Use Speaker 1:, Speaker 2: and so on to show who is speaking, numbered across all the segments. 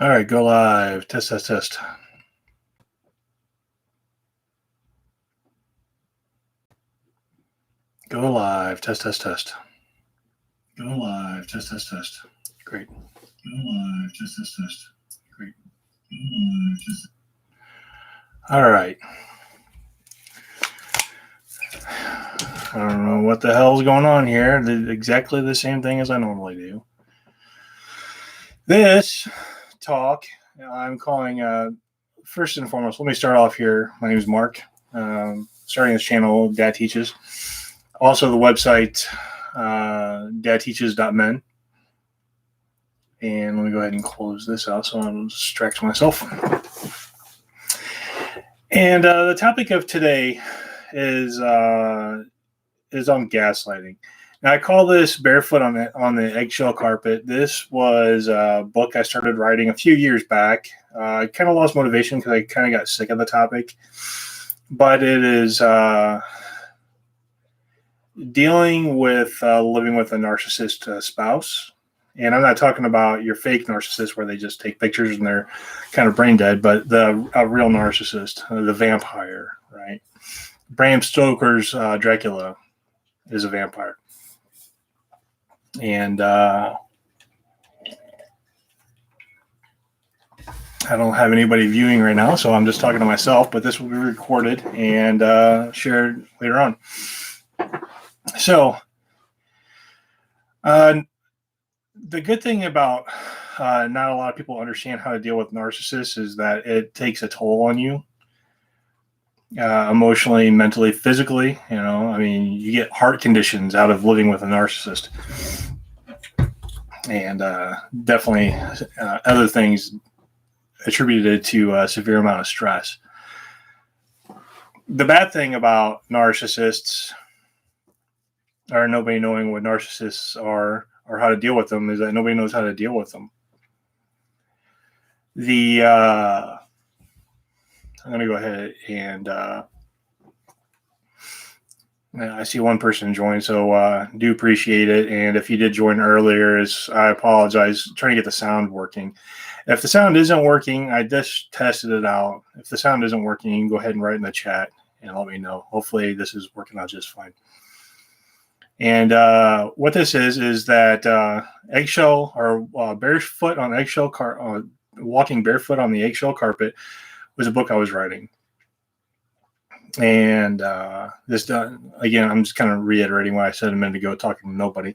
Speaker 1: All right, go live. Test, test, test. Go live. Test, test, test. Go live. Test, test, test. Great. Go live. Test, test, test. Great. Go live. Test. All right. I don't know what the hell's going on here. Exactly the same thing as I normally do. This talk I'm calling, first and foremost, let me start off here. My name is Mark. Starting this channel, Dad Teaches. Also, the website, dadteaches.men. And let me go ahead and close this out so I don't distract myself. And the topic of today is on gaslighting. Now, I call this Barefoot on the Eggshell Carpet. This was a book I started writing a few years back. I kind of lost motivation because I kind of got sick of the topic. But it is dealing with living with a narcissist spouse. And I'm not talking about your fake narcissist where they just take pictures and they're kind of brain dead, but a real narcissist, the vampire, right? Bram Stoker's Dracula is a vampire. And I don't have anybody viewing right now, so I'm just talking to myself, but this will be recorded and shared later on. So, the good thing about not a lot of people understand how to deal with narcissists is that it takes a toll on you, emotionally, mentally, physically. You know, I mean, you get heart conditions out of living with a narcissist, and definitely other things attributed to a severe amount of stress. The bad thing about narcissists, or nobody knowing what narcissists are or how to deal with them, is that nobody knows how to deal with them. I'm going to go ahead and I see one person join, so do appreciate it. And if you did join earlier, I apologize. I'm trying to get the sound working. If the sound isn't working, I just tested it out. If the sound isn't working, you can go ahead and write in the chat and let me know. Hopefully this is working out just fine. And what this is that Eggshell or Barefoot on Eggshell Walking Barefoot on the Eggshell Carpet was a book I was writing. And this again, I'm just kind of reiterating what I said a minute ago, talking to nobody.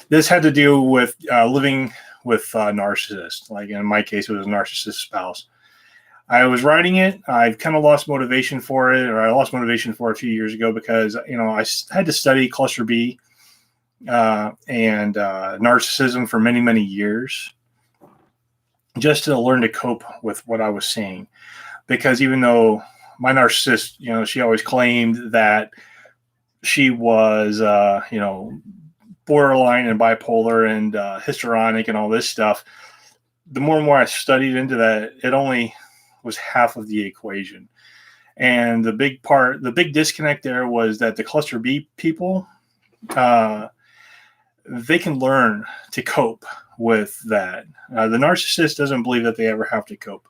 Speaker 1: This had to do with living with narcissists. Like in my case, it was a narcissist spouse. I was writing it. I've kind of lost motivation for it, or I lost motivation for it a few years ago because, you know, I had to study cluster B and narcissism for many, many years just to learn to cope with what I was seeing. Because even though my narcissist, you know, she always claimed that she was, you know, borderline and bipolar and histrionic and all this stuff, the more and more I studied into that, it only was half of the equation. And the big disconnect there was that the cluster B people, they can learn to cope with that. The narcissist doesn't believe that they ever have to cope.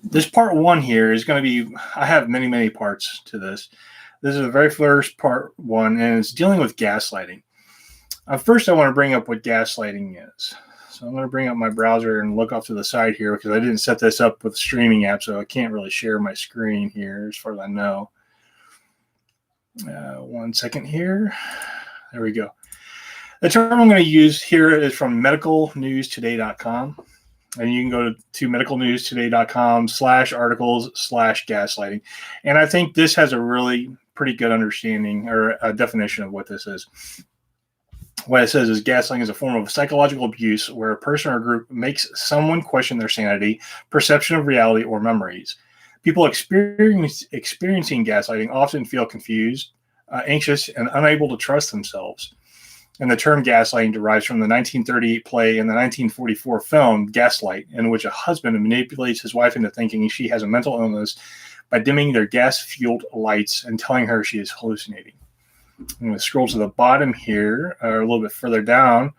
Speaker 1: This part one here is going to be, I have many, many parts to this. This is the very first part one, and it's dealing with gaslighting. First, I want to bring up what gaslighting is. So I'm going to bring up my browser and look off to the side here because I didn't set this up with the streaming app, so I can't really share my screen here as far as I know. 1 second here. There we go. The term I'm going to use here is from medicalnewstoday.com. And you can go to medicalnewstoday.com/articles/gaslighting. And I think this has a really pretty good understanding or a definition of what this is. What it says is gaslighting is a form of psychological abuse where a person or group makes someone question their sanity, perception of reality, or memories. People experiencing gaslighting often feel confused, anxious, and unable to trust themselves. And the term gaslighting derives from the 1938 play and the 1944 film Gaslight, in which a husband manipulates his wife into thinking she has a mental illness by dimming their gas-fueled lights and telling her she is hallucinating. I'm going to scroll to the bottom here, or a little bit further down.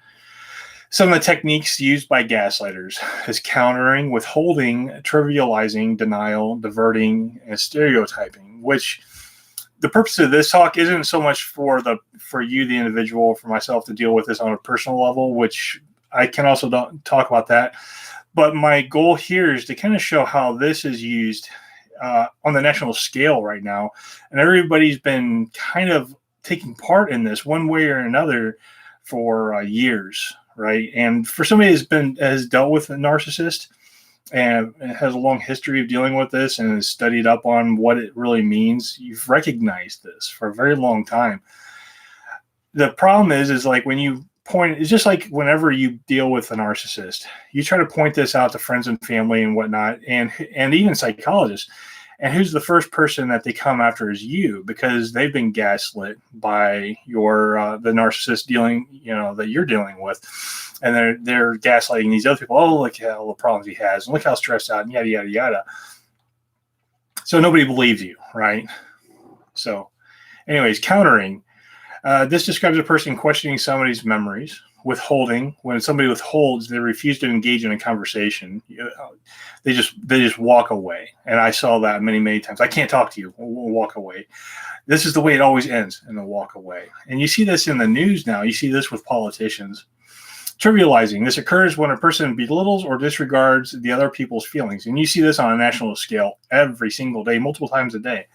Speaker 1: Some of the techniques used by gaslighters is countering, withholding, trivializing, denial, diverting, and stereotyping, which the purpose of this talk isn't so much for you, the individual, for myself to deal with this on a personal level, which I can also talk about that. But my goal here is to kind of show how this is used on the national scale right now. And everybody's been kind of taking part in this one way or another for years, right? And for somebody has dealt with a narcissist and has a long history of dealing with this and has studied up on what it really means, you've recognized this for a very long time. The problem is like when you point, it's just like whenever you deal with a narcissist, you try to point this out to friends and family and whatnot, and even psychologists. And who's the first person that they come after is you, because they've been gaslit by the narcissist that you're dealing with. And they're gaslighting these other people. Oh, look at all the problems he has, and look how stressed out, and yada, yada, yada. So nobody believes you, right? So anyways, countering. This describes a person questioning somebody's memories, withholding. When somebody withholds, they refuse to engage in a conversation. They just walk away. And I saw that many, many times. I can't talk to you. We'll walk away. This is the way it always ends, and they'll walk away. And you see this in the news now. You see this with politicians. Trivializing. This occurs when a person belittles or disregards the other people's feelings. And you see this on a national scale every single day, multiple times a day.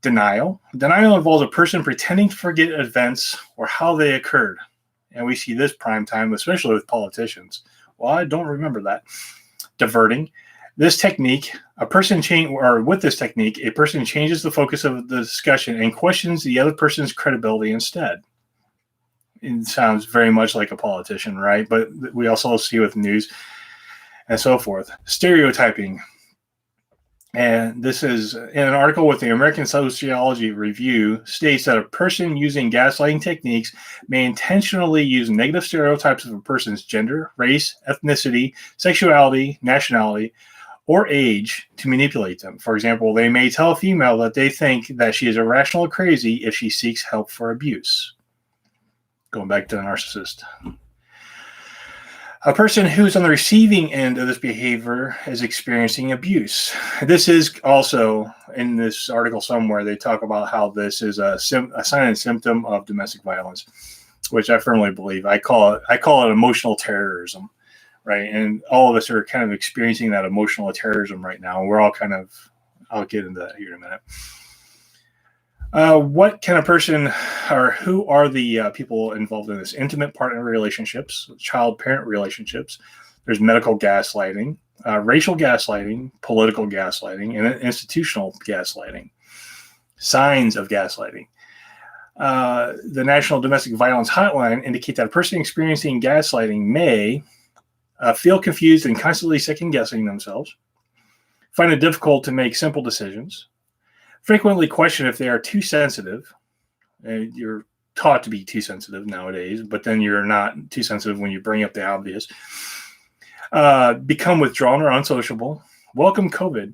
Speaker 1: Denial. Denial involves a person pretending to forget events or how they occurred. And we see this prime time, especially with politicians. Well, I don't remember that. Diverting. This technique, a person changes the focus of the discussion and questions the other person's credibility instead. It sounds very much like a politician, right? But we also see with news and so forth. Stereotyping. And this is in an article with the American Sociology Review, states that a person using gaslighting techniques may intentionally use negative stereotypes of a person's gender, race, ethnicity, sexuality, nationality, or age to manipulate them. For example, they may tell a female that they think that she is irrational or crazy if she seeks help for abuse. Going back to the narcissist. A person who's on the receiving end of this behavior is experiencing abuse. This is also in this article somewhere. They talk about how this is a sign and symptom of domestic violence, which I firmly believe. I call it emotional terrorism, right? And all of us are kind of experiencing that emotional terrorism right now. We're all kind of. I'll get into that here in a minute. What can a person, or who are the people involved in this? Intimate partner relationships, child-parent relationships. There's medical gaslighting, racial gaslighting, political gaslighting, and institutional gaslighting. Signs of gaslighting. The National Domestic Violence Hotline indicate that a person experiencing gaslighting may feel confused and constantly second-guessing themselves, find it difficult to make simple decisions, frequently question if they are too sensitive. You're taught to be too sensitive nowadays, but then you're not too sensitive when you bring up the obvious. Become withdrawn or unsociable. Welcome COVID.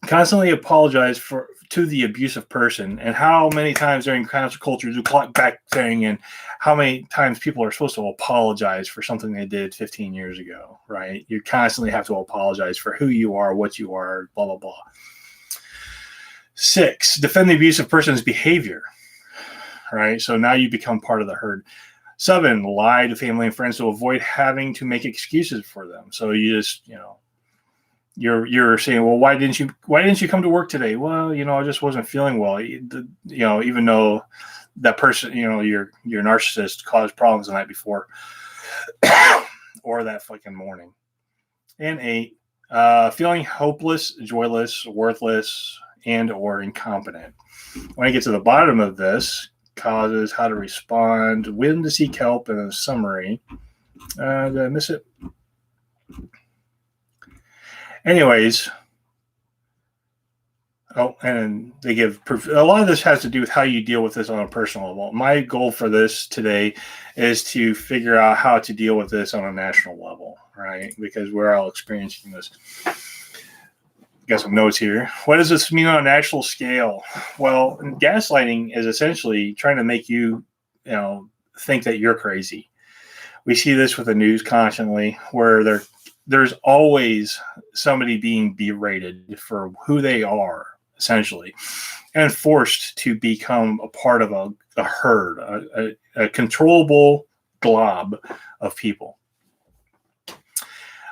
Speaker 1: Constantly apologize to the abusive person. And how many times during cancel culture do clock back thing, and how many times people are supposed to apologize for something they did 15 years ago, right? You constantly have to apologize for who you are, what you are, blah, blah, blah. 6, defend the abusive person's behavior, right? So now you become part of the herd. 7, lie to family and friends to avoid having to make excuses for them. So you just, you're saying, well, why didn't you come to work today? Well, I just wasn't feeling well. Even though that person, your narcissist caused problems the night before or that fucking morning. And 8, feeling hopeless, joyless, worthless, and or incompetent. When I get to the bottom of this, causes, how to respond, when to seek help, and a summary. Did I miss it? Anyways, and they give proof. A lot of this has to do with how you deal with this on a personal level. My goal for this today is to figure out how to deal with this on a national level, right? Because we're all experiencing this. Got some notes here. What does this mean on a national scale? Well, gaslighting is essentially trying to make you, think that you're crazy, We see this with the news constantly, where there's always somebody being berated for who they are, essentially, and forced to become a part of a herd, a controllable glob of people.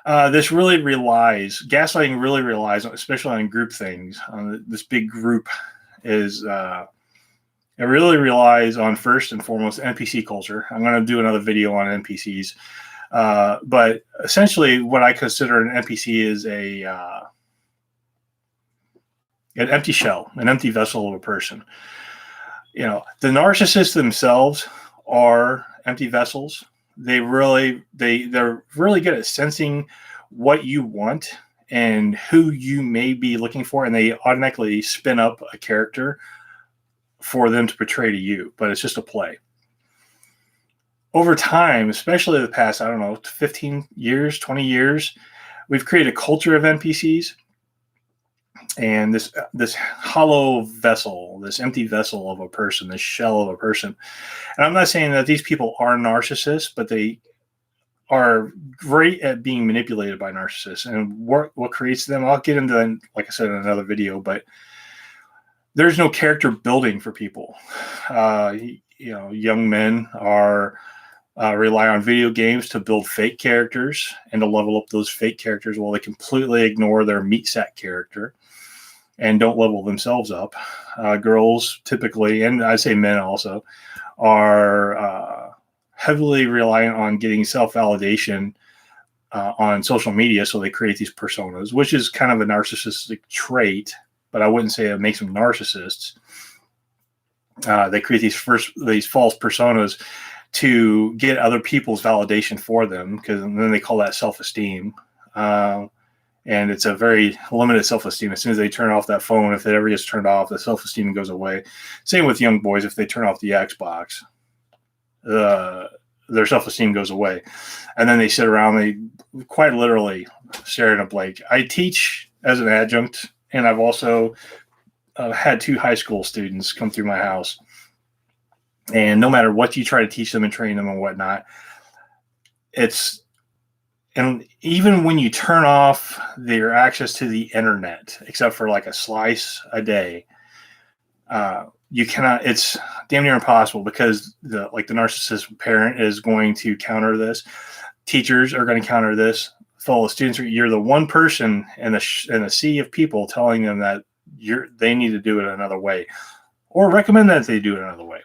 Speaker 1: Gaslighting really relies, especially on group things. This big group it really relies on, first and foremost, NPC culture. I'm going to do another video on NPCs. But essentially what I consider an NPC is an empty shell, an empty vessel of a person. The narcissists themselves are empty vessels. They're really good at sensing what you want and who you may be looking for, and they automatically spin up a character for them to portray to you, but it's just a play. Over time, especially the past, 15 years, 20 years, we've created a culture of NPCs, and this hollow vessel, this empty vessel of a person, this shell of a person. And I'm not saying that these people are narcissists, but they are great at being manipulated by narcissists. And what creates them, I'll get into that, like I said, in another video, but there's no character building for people. Young men rely on video games to build fake characters and to level up those fake characters, while they completely ignore their meat sack character and don't level themselves up. Girls typically, and I say men also, are heavily reliant on getting self-validation on social media, so they create these personas, which is kind of a narcissistic trait, but I wouldn't say it makes them narcissists. They create these false personas to get other people's validation for them, because then they call that self-esteem. And it's a very limited self-esteem. As soon as they turn off that phone, if it ever gets turned off, the self-esteem goes away. Same with young boys. If they turn off the Xbox, their self-esteem goes away. And then they sit around, they quite literally stare at a blank. I teach as an adjunct, and I've also had 2 high school students come through my house. And no matter what you try to teach them and train them and whatnot, and even when you turn off their access to the internet, except for like a slice a day, you cannot, it's damn near impossible, because the narcissist parent is going to counter this. Teachers are going to counter this. Fellow students, you're the one person in a sea of people telling them that they need to do it another way, or recommend that they do it another way.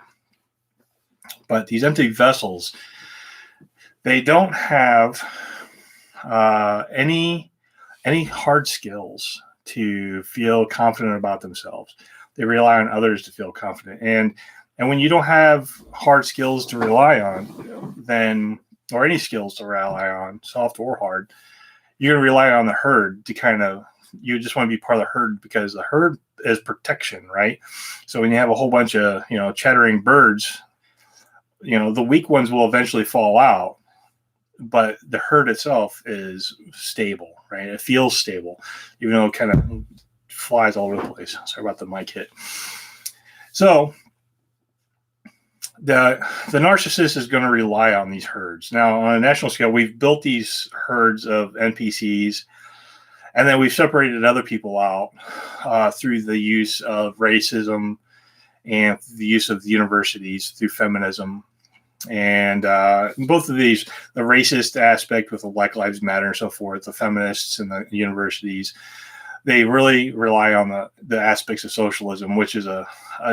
Speaker 1: But these empty vessels, they don't have any hard skills to feel confident about themselves. They rely on others to feel confident. And when you don't have hard skills to rely on, then, or any skills to rely on, soft or hard, you're going to rely on the herd to you just want to be part of the herd, because the herd is protection, right? So when you have a whole bunch of, chattering birds, the weak ones will eventually fall out, but the herd itself is stable, right? It feels stable, even though it kind of flies all over the place. Sorry about the mic hit. So the narcissist is going to rely on these herds. Now, on a national scale, we've built these herds of NPCs, and then we've separated other people out through the use of racism and the use of the universities through feminism. And both of these, the racist aspect with the Black Lives Matter and so forth, the feminists and the universities, they really rely on the aspects of socialism, which is a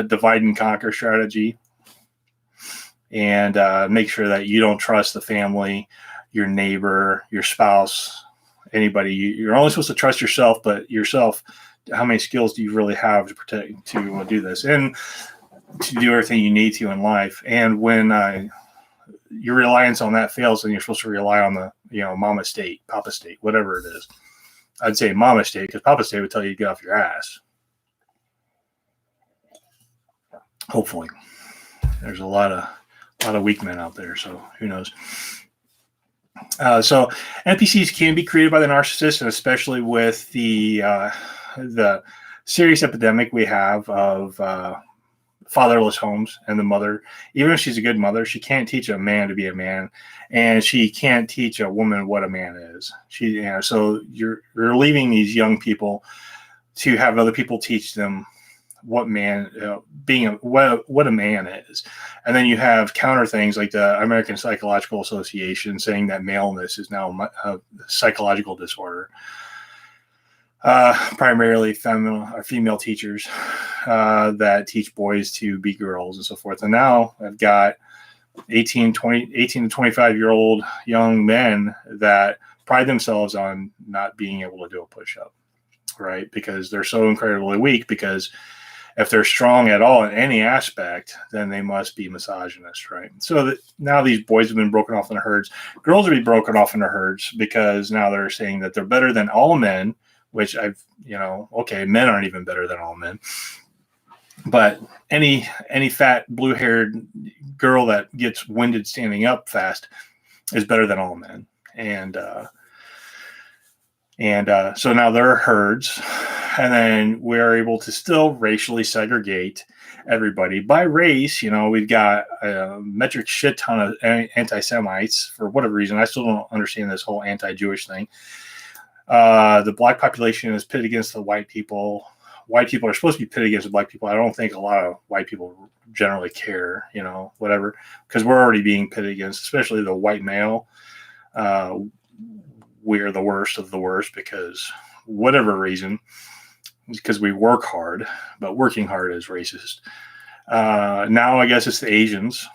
Speaker 1: divide and conquer strategy, and make sure that you don't trust the family, your neighbor, your spouse, anybody. You're only supposed to trust yourself, but yourself, how many skills do you really have to do this and to do everything you need to in life? And when your reliance on that fails, then you're supposed to rely on the mama state, papa state, whatever it is. I'd say mama state, because papa state would tell you to get off your ass. Hopefully, there's a lot of weak men out there, so who knows. So NPCs can be created by the narcissist, and especially with the serious epidemic we have of fatherless homes, and the mother, even if she's a good mother, she can't teach a man to be a man, and she can't teach a woman what a man is. So you're leaving these young people to have other people teach them what man what a man is. And then you have counter things like the American Psychological Association saying that maleness is now a psychological disorder. Primarily female teachers that teach boys to be girls and so forth. And now I've got 18 to 25-year-old young men that pride themselves on not being able to do a push-up, right? Because they're so incredibly weak, because if they're strong at all in any aspect, then they must be misogynist, right? So now these boys have been broken off into herds. Girls will be broken off into herds because now they're saying that they're better than all men, which men aren't even better than all men. But any fat, blue-haired girl that gets winded standing up fast is better than all men. And so now there are herds, and then we're able to still racially segregate everybody by race. We've got a metric shit ton of anti-Semites for whatever reason. I still don't understand this whole anti-Jewish thing. The black population is pitted against the white people. White people are supposed to be pitted against the black people. I don't think a lot of white people generally care, whatever, because we're already being pitted against, especially the white male. We're the worst of the worst because whatever reason, because we work hard, but working hard is racist. Now I guess it's the Asians.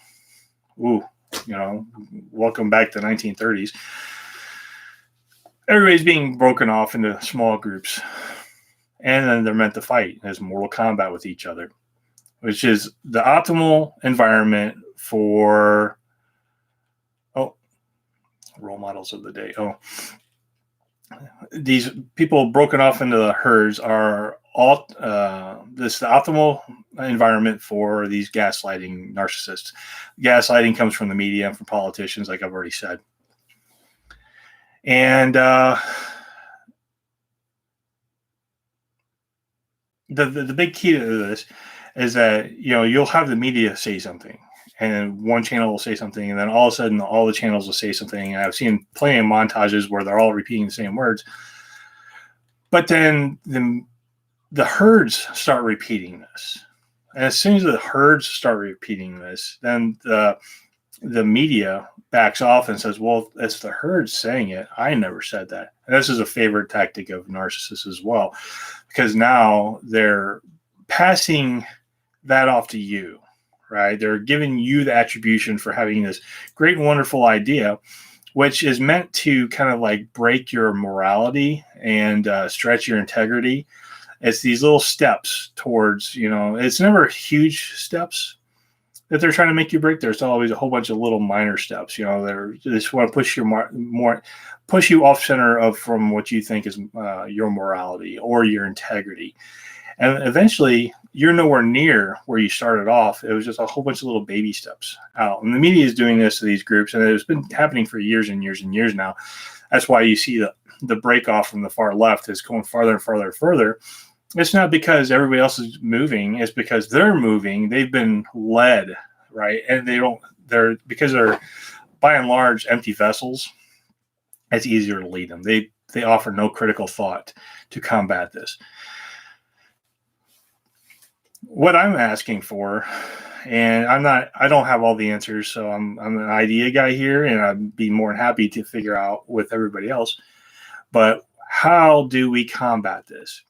Speaker 1: Welcome back to the 1930s. Everybody's being broken off into small groups, and then they're meant to fight as Mortal Kombat with each other, which is the optimal environment for role models of the day. These people broken off into the herds are all this the optimal environment for these gaslighting narcissists. Gaslighting comes from the media and from politicians, like I've already said. And the big key to this is that you'll have the media say something, and one channel will say something, and then all of a sudden all the channels will say something. And I've seen plenty of montages where they're all repeating the same words, but then the herds start repeating this, and as soon as the herds start repeating this, then the media backs off and says, well, it's the herd saying it. I never said that. And this is a favorite tactic of narcissists as well, because now they're passing that off to you, right? They're giving you the attribution for having this great and wonderful idea, which is meant to kind of like break your morality and stretch your integrity. It's these little steps towards, it's never huge steps that they're trying to make you break. There's always a whole bunch of little minor steps. They just want to push you off center from what you think is your morality or your integrity, and eventually you're nowhere near where you started off. It was just a whole bunch of little baby steps out, and the media is doing this to these groups, and it's been happening for years and years and years now. That's why you see the break off from the far left is going farther and farther and further. It's not because everybody else is moving. It's because they're moving. They've been led, right? And because they're by and large empty vessels. It's easier to lead them. They offer no critical thought to combat this. What I'm asking for, and I don't have all the answers, so I'm an idea guy here, and I'd be more than happy to figure out with everybody else. But how do we combat this?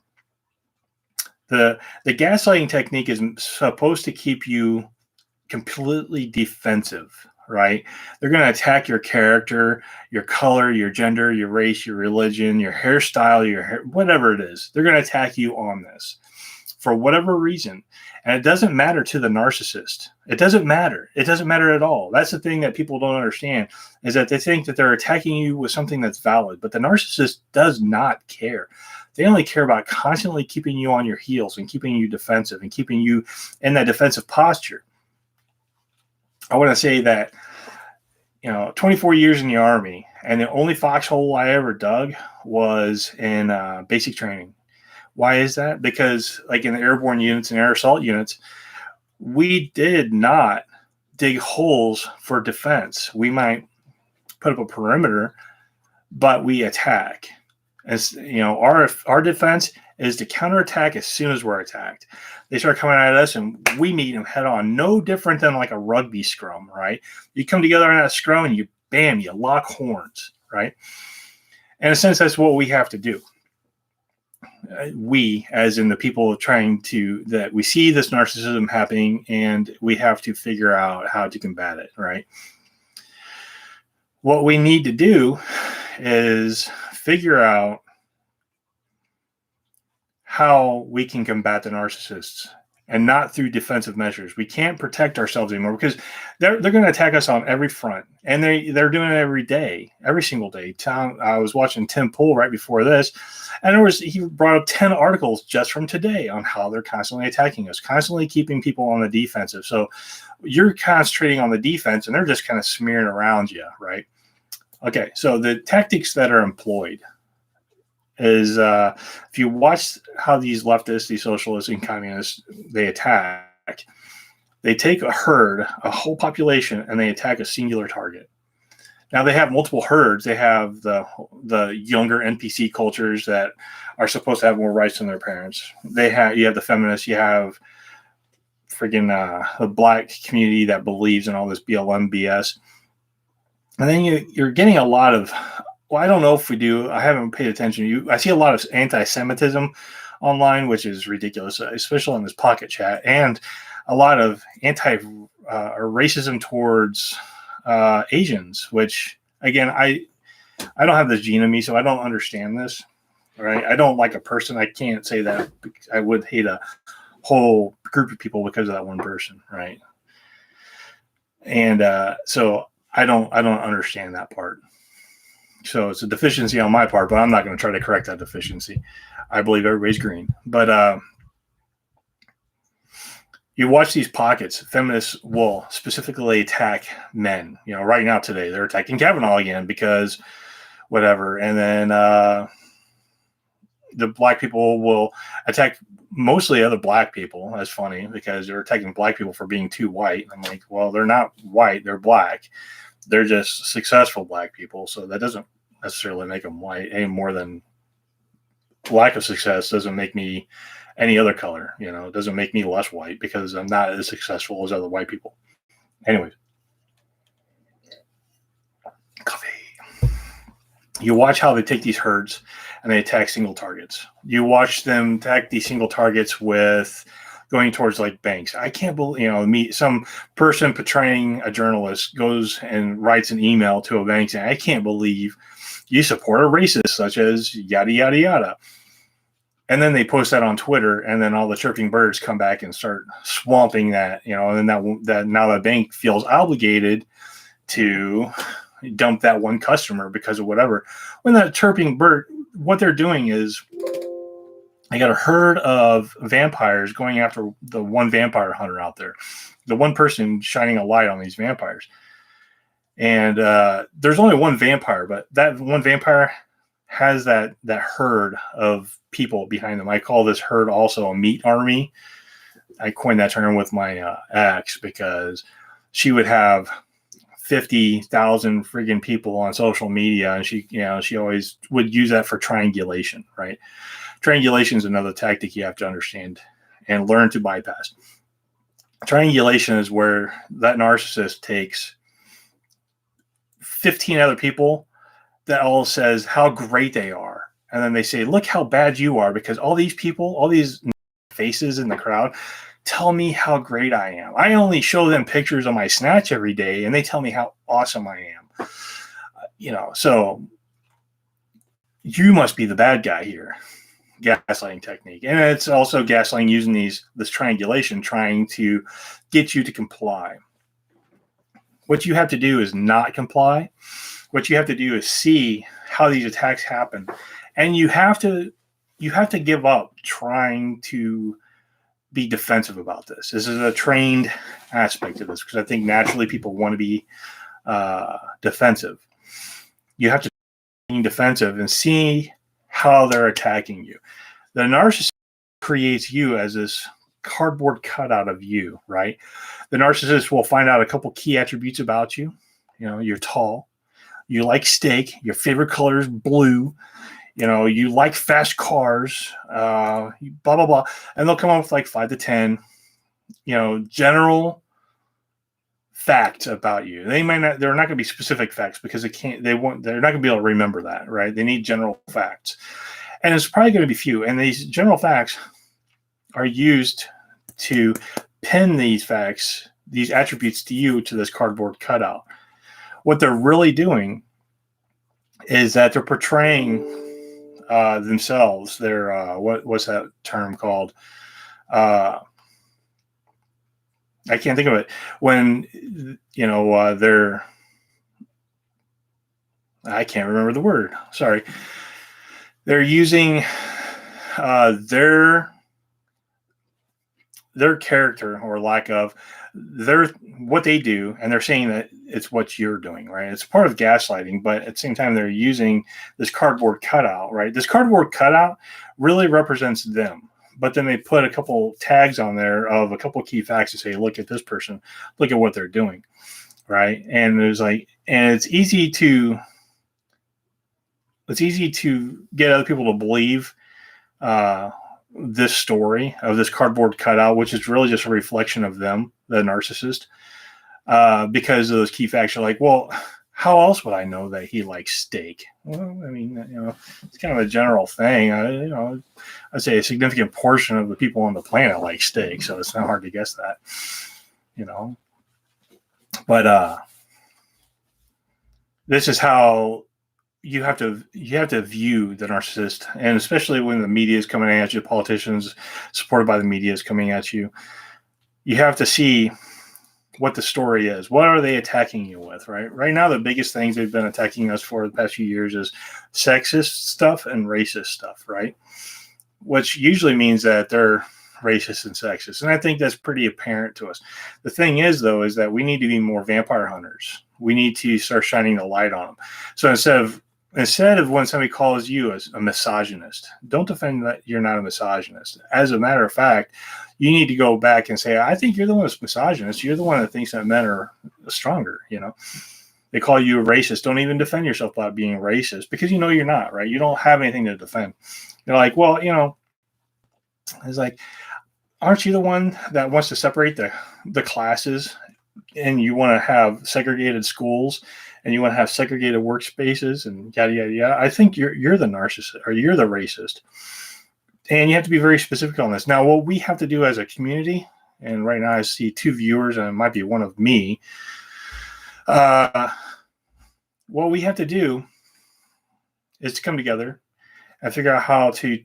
Speaker 1: The gaslighting technique is supposed to keep you completely defensive, right? They're going to attack your character, your color, your gender, your race, your religion, your hairstyle, whatever it is. They're going to attack you on this for whatever reason. And it doesn't matter to the narcissist. It doesn't matter. It doesn't matter at all. That's the thing that people don't understand, is that they think that they're attacking you with something that's valid, but the narcissist does not care. They only care about constantly keeping you on your heels and keeping you defensive and keeping you in that defensive posture. I want to say that, 24 years in the Army, and the only foxhole I ever dug was in basic training. Why is that? Because like in the airborne units and air assault units, we did not dig holes for defense. We might put up a perimeter, but we attack. As you know, our defense is to counterattack as soon as we're attacked. They start coming at us, and we meet them head on. No different than like a rugby scrum, right? You come together in that scrum, and you lock horns, right? And in a sense, that's what we have to do. We, as in the people that we see this narcissism happening, and we have to figure out how to combat it, right? What we need to do is figure out how we can combat the narcissists, and not through defensive measures. We can't protect ourselves anymore, because they're going to attack us on every front, and they're doing it every day, every single day. I was watching Tim Pool right before this, and he brought up 10 articles just from today on how they're constantly attacking us, constantly keeping people on the defensive. So you're concentrating on the defense, and they're just kind of smearing around you, right? Okay, so the tactics that are employed is, if you watch how these leftists, these socialists and communists, they attack, they take a herd, a whole population, and they attack a singular target. Now they have multiple herds. They have the younger NPC cultures that are supposed to have more rights than their parents. You have the feminists, you have the black community that believes in all this BLM BS. And then you're getting a lot of, well, I don't know if we do. I haven't paid attention. I see a lot of anti-Semitism online, which is ridiculous, especially in this pocket chat, and a lot of or racism towards Asians, which, again, I don't have this gene in me, so I don't understand this, right? I don't like a person. I can't say that. I would hate a whole group of people because of that one person, right? And so I don't understand that part. So it's a deficiency on my part, but I'm not going to try to correct that deficiency. I believe everybody's green. But you watch these pockets, feminists will specifically attack men. You know, right now today, they're attacking Kavanaugh again because whatever. And then the black people will attack mostly other black people. That's funny because they're attacking black people for being too white. I'm like, well, they're not white, they're black. They're just successful black people. So that doesn't necessarily make them white any more than lack of success doesn't make me any other color. You know, it doesn't make me less white because I'm not as successful as other white people. Anyways, coffee. You watch how they take these herds and they attack single targets. You watch them attack these single targets with going towards like banks. I can't believe, some person portraying a journalist goes and writes an email to a bank saying, I can't believe you support a racist such as yada, yada, yada. And then they post that on Twitter, and then all the chirping birds come back and start swamping that, and then that now the bank feels obligated to dump that one customer because of whatever. When that chirping bird, what they're doing is I got a herd of vampires going after the one vampire hunter out there, the one person shining a light on these vampires. And there's only one vampire, but that one vampire has that herd of people behind them. I call this herd also a meat army. I coined that term with my ex because she would have 50,000 friggin' people on social media, and she always would use that for triangulation, right? Triangulation is another tactic you have to understand and learn to bypass. Triangulation is where that narcissist takes 15 other people that all says how great they are. And then they say, look how bad you are because all these people, all these faces in the crowd tell me how great I am. I only show them pictures of my snatch every day and they tell me how awesome I am. So you must be the bad guy here. Gaslighting technique. And it's also gaslighting using this triangulation, trying to get you to comply. What you have to do is not comply. What you have to do is see how these attacks happen. And you have to give up trying to be defensive about this. This is a trained aspect of this because I think naturally people want to be defensive. You have to be defensive and see how they're attacking you. The narcissist creates you as this cardboard cutout of you, right? The narcissist will find out a couple key attributes about you. You're tall, you like steak, your favorite color is blue, you like fast cars, blah, blah, blah. And they'll come up with like 5 to 10, general facts about you. They're not going to be specific facts because they're not going to be able to remember that, right? They need general facts. And it's probably going to be few. And these general facts are used to pin these facts, these attributes to you, to this cardboard cutout. What they're really doing is that they're portraying themselves. They're what's that term called? I can't think of it. When they're, I can't remember the word. Sorry. They're using their character or lack of what they do, and they're saying that it's what you're doing, right? It's part of gaslighting, but at the same time, they're using this cardboard cutout, right? This cardboard cutout really represents them, but then they put a couple tags on there of a couple key facts to say, look at this person, look at what they're doing, right? And it's easy to get other people to believe this story of this cardboard cutout, which is really just a reflection of them, the narcissist, because of those key facts. Are like, well, how else would I know that he likes steak? Well, I mean, it's kind of a general thing. I'd say a significant portion of the people on the planet like steak, so it's not hard to guess that, But this is how you have to view the narcissist, and especially when the media is coming at you, politicians supported by the media is coming at you. You have to see what the story is. What are they attacking you with, right? Right now, the biggest things they've been attacking us for the past few years is sexist stuff and racist stuff, right? Which usually means that they're racist and sexist. And I think that's pretty apparent to us. The thing is, though, is that we need to be more vampire hunters. We need to start shining the light on them. So instead of when somebody calls you as a misogynist, don't defend that you're not a misogynist. As a matter of fact, you need to go back and say, I think you're the one that's misogynist. You're the one that thinks that men are stronger, They call you a racist. Don't even defend yourself by being racist because you're not, right? You don't have anything to defend. You're like, well, it's like, aren't you the one that wants to separate the classes, and you want to have segregated schools, and you want to have segregated workspaces, and yada yada yada? I think you're the narcissist, or you're the racist, and you have to be very specific on this. Now, what we have to do as a community, and right now I see 2 viewers, and it might be one of me. What we have to do is to come together and figure out how to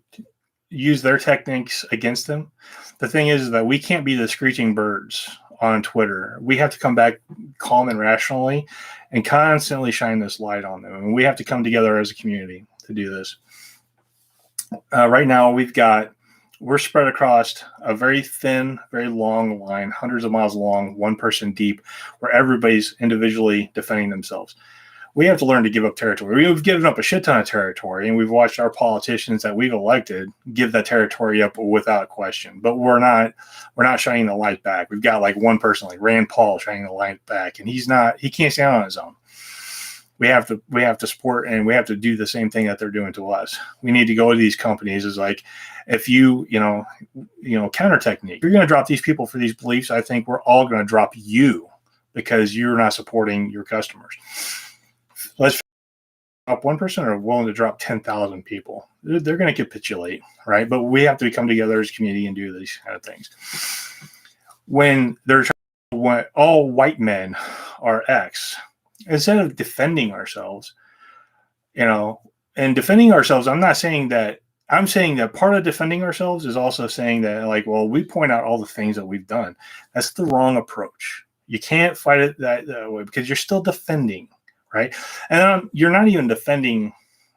Speaker 1: use their techniques against them. The thing is that we can't be the screeching birds on Twitter. We have to come back calm and rationally and constantly shine this light on them. And we have to come together as a community to do this. Right now, we're spread across a very thin, very long line, hundreds of miles long, one person deep, where everybody's individually defending themselves. We have to learn to give up territory. We've given up a shit ton of territory, and we've watched our politicians that we've elected give that territory up without question. But we're not shining the light back. We've got like one person, like Rand Paul, shining the light back, and he can't stand on his own. We have to support, and we have to do the same thing that they're doing to us. We need to go to these companies. Is like, if you counter technique, if you're going to drop these people for these beliefs, I think we're all going to drop you because you're not supporting your customers. Let's drop one person or willing to drop 10,000 people. They're going to capitulate, right? But we have to come together as a community and do these kind of things. When all white men are X, instead of defending ourselves, and defending ourselves, I'm saying that part of defending ourselves is also saying that, like, well, we point out all the things that we've done. That's the wrong approach. You can't fight it that way because you're still defending. Right. And you're not even defending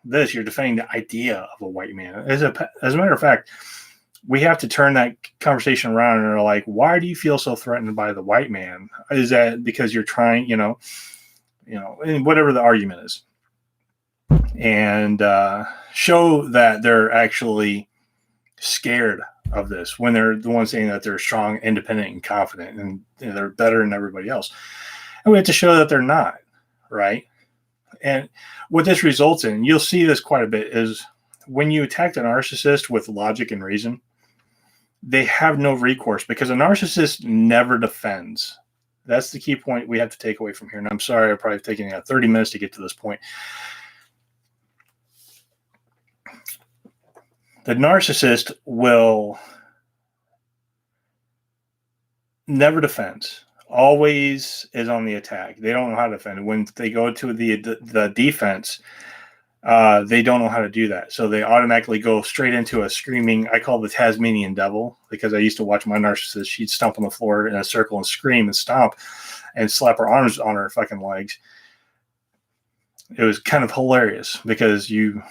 Speaker 1: this. You're defending the idea of a white man. As a matter of fact, we have to turn that conversation around and are like, why do you feel so threatened by the white man? Is that because you're trying, and whatever the argument is, and show that they're actually scared of this when they're the ones saying that they're strong, independent, and confident, and they're better than everybody else. And we have to show that they're not, right? And what this results in, you'll see this quite a bit, is when you attack the narcissist with logic and reason, they have no recourse because a narcissist never defends. That's the key point we have to take away from here. And I'm sorry, I'm probably taking 30 minutes to get to this point. The narcissist will never defends. Always is on the attack. They don't know how to defend. When they go to the defense, they don't know how to do that. So they automatically go straight into a screaming. I call it the Tasmanian devil because I used to watch my narcissist. She'd stomp on the floor in a circle and scream and stomp and slap her arms on her fucking legs. It was kind of hilarious because you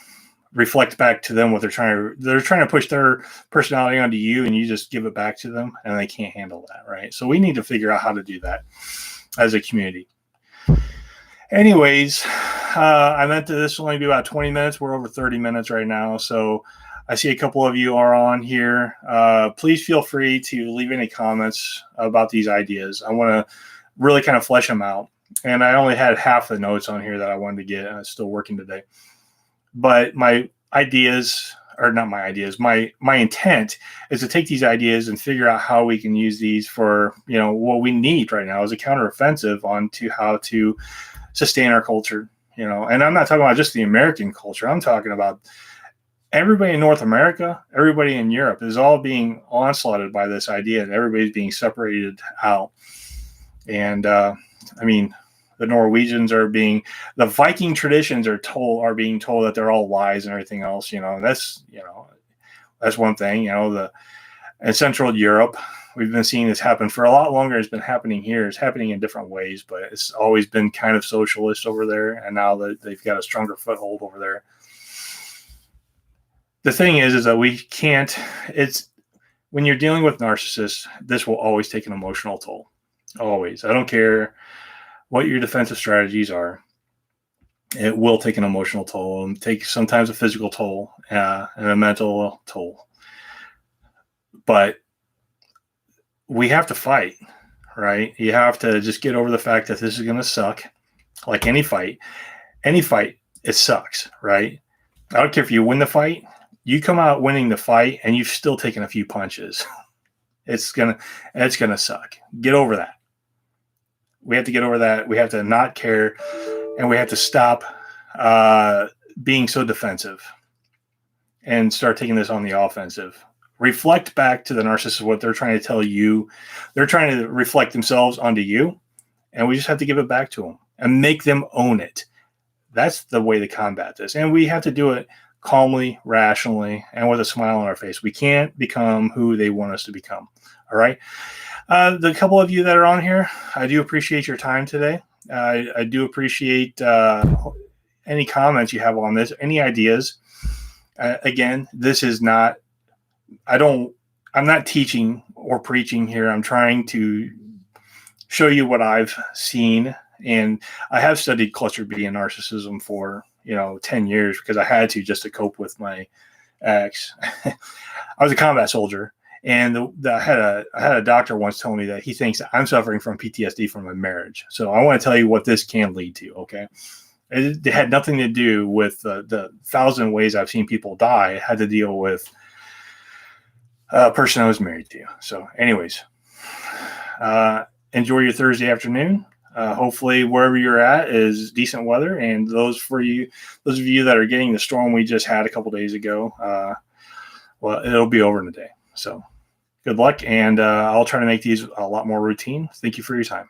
Speaker 1: reflect back to them what they're trying to push their personality onto you, and you just give it back to them, and they can't handle that, right? So we need to figure out how to do that as a community. Anyways, I meant that this will only be about 20 minutes. We're over 30 minutes right now, so I see a couple of you are on here. Please feel free to leave any comments about these ideas. I want to really kind of flesh them out, and I only had half the notes on here that I wanted to get, and I'm still working today. But my ideas are not my ideas. My intent is to take these ideas and figure out how we can use these for, what we need right now as a counteroffensive onto how to sustain our culture, and I'm not talking about just the American culture. I'm talking about everybody in North America, everybody in Europe is all being onslaughted by this idea, and everybody's being separated out. And the Norwegians the Viking traditions are being told that they're all lies and everything else. That's one thing. In Central Europe, we've been seeing this happen for a lot longer. It's been happening here. It's happening in different ways, but it's always been kind of socialist over there. And now that they've got a stronger foothold over there. The thing is that we can't. When you're dealing with narcissists, this will always take an emotional toll. Always. I don't care what your defensive strategies are, it will take an emotional toll and take sometimes a physical toll and a mental toll. But we have to fight, right? You have to just get over the fact that this is going to suck. Like any fight, it sucks, right? I don't care if you win the fight, you come out winning the fight and you've still taken a few punches. It's gonna suck. Get over that. We have to get over that. We have to not care, and we have to stop being so defensive and start taking this on the offensive. Reflect back to the narcissist what they're trying to tell you. They're trying to reflect themselves onto you, and we just have to give it back to them and make them own it. That's the way to combat this, and we have to do it calmly, rationally, and with a smile on our face. We can't become who they want us to become. All right. The couple of you that are on here, I do appreciate your time today. I do appreciate any comments you have on this, any ideas. Again, this is not, I'm not teaching or preaching here. I'm trying to show you what I've seen. And I have studied cluster B and narcissism for, 10 years because I had to just to cope with my ex. I was a combat soldier. And I had a doctor once tell me that he thinks that I'm suffering from PTSD from a marriage. So I want to tell you what this can lead to, okay? It had nothing to do with the 1,000 ways I've seen people die. It had to deal with a person I was married to. So anyways, enjoy your Thursday afternoon. Hopefully wherever you're at is decent weather. And those of you that are getting the storm we just had a couple days ago, well, it'll be over in a day. So good luck, and I'll try to make these a lot more routine. Thank you for your time.